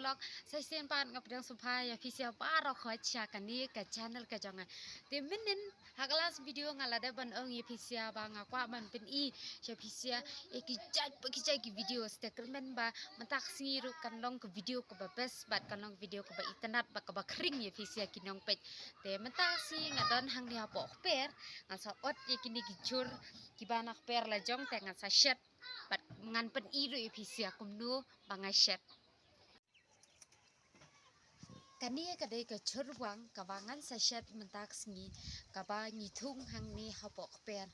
vlog saya sian pan ngapdang supaya visi apa ro khocha kani ka channel ka jonga te minin haglas video ngalada ban ong ye visi ba ngakwa man pen I she visi e ki jai ki video statement ba mentak singiru kan long ke video ke ba best bat kan long video ke ba internet ba ke ba kring ye visi ki nong pet te mentak si ngadon hang dia po per ngan sa ot ye kini gicur ki banak per la jong te ngan sa shet bat ngan pen iru ye visi akum nu bangai shet kani kadai ke curwang kawangan sa shet mentak singi kaba ngitung hang ni hapok per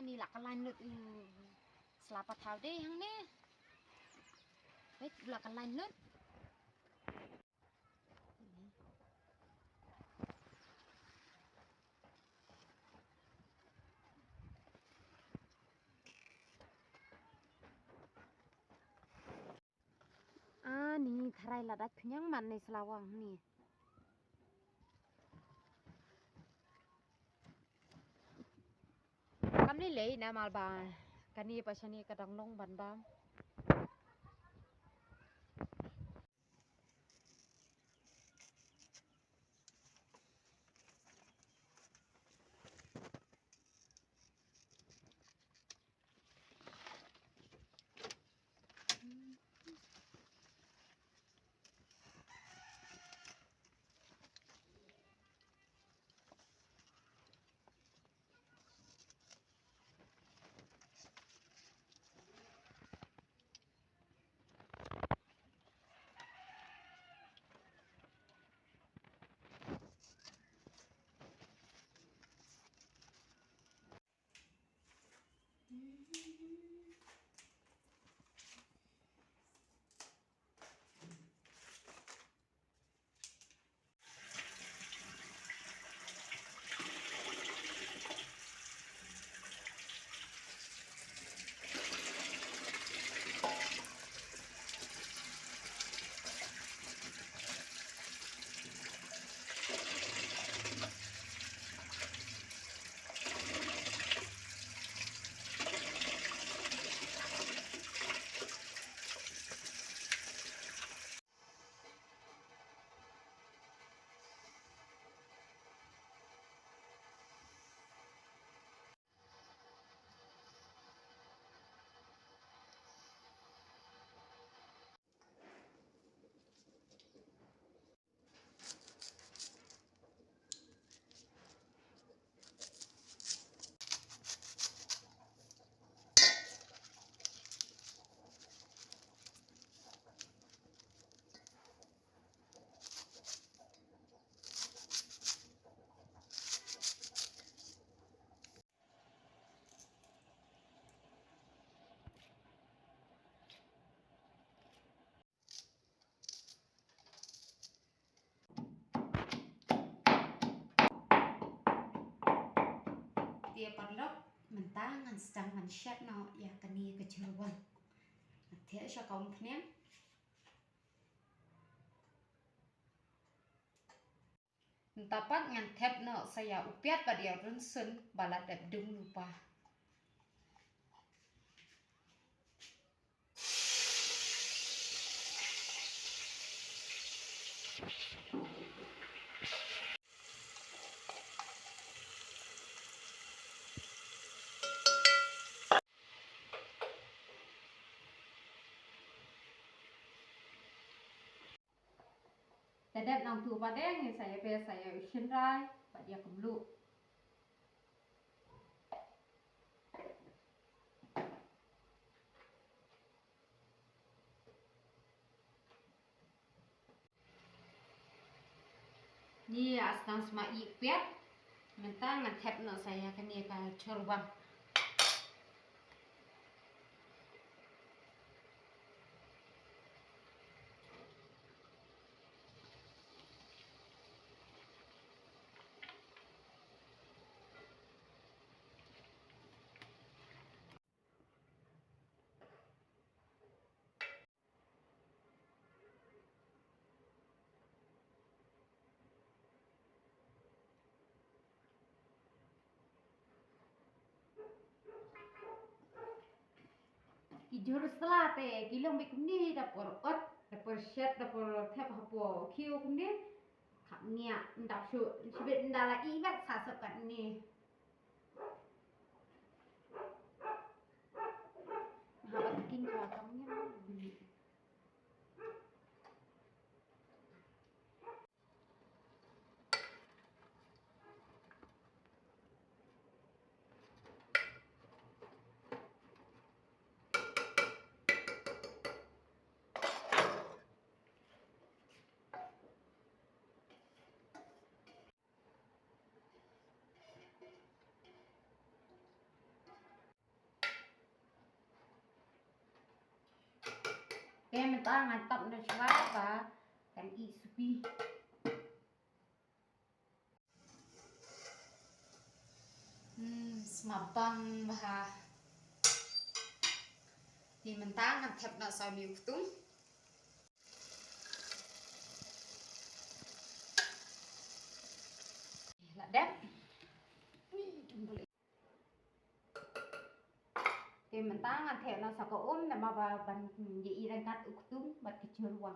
ni là cái line nut selapa thau deh yang ni wait là cái line nut ni tharai là đã nyang man ni selawang ni kam ni lei na mal ba kani pasani kadang long ban bam dia parlok mentang ngan sedang man shet no ya kani ke curwang dia sya kaum pniam tapat ngan tap no saya upiat ba dia runsun bala dap dung lupa Dadap nang tu padeng ni saya usin rai pak dia kemlu ni asang sma I piat mentang ngan tap no saya kani ka curwang jurus selah te kilong bikum ni dapur ot dapur shet dapur tep hapo kiu kum ni kak ngia ndap shu sibet ndala ibat sasap kan ni habat king kau kamnya kaya minta ngantap na siya kan isupi semabang bah di mentang ngantap na sa miutung ladap thì mình ta ngặt thẹo nó sẽ có ôm là mà bằng dị đang cắt ức tung bật cái chưa luôn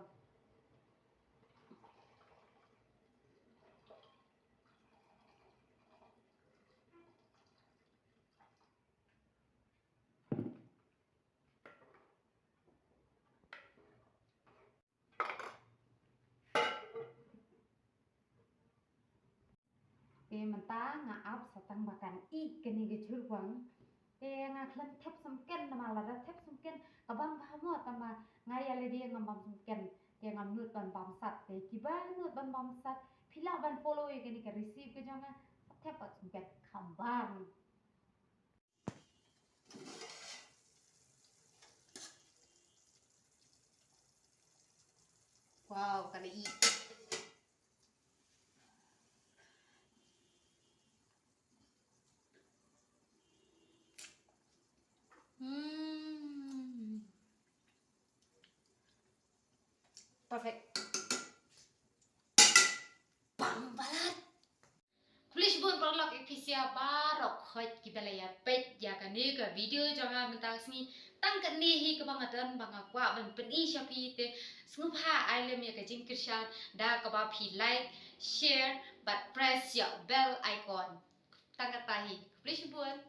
thì mình ta ngã áp sẽ tăng bahkan cái này cái chưa luôn ngà klan thép sum ken mà là thép sum ken abang bahamo tama ngay ale dia ngam bam sum ken dia ngam nut ban bam sat te kiba nut ban bam sat phila ban follow ye kini ka receive ke jonga thép sum ken khambang wow kana i perfect bang balat kulis bun perlok efisia barok khoi kibelaya pet ya kani ka video jonga mentak sini tang kani hi ka bangatan banga kwa ban peni shapi te sngupha ailem ya ka jingkirshan da ka ba phi like share but press your bell icon tang katahi kulis bun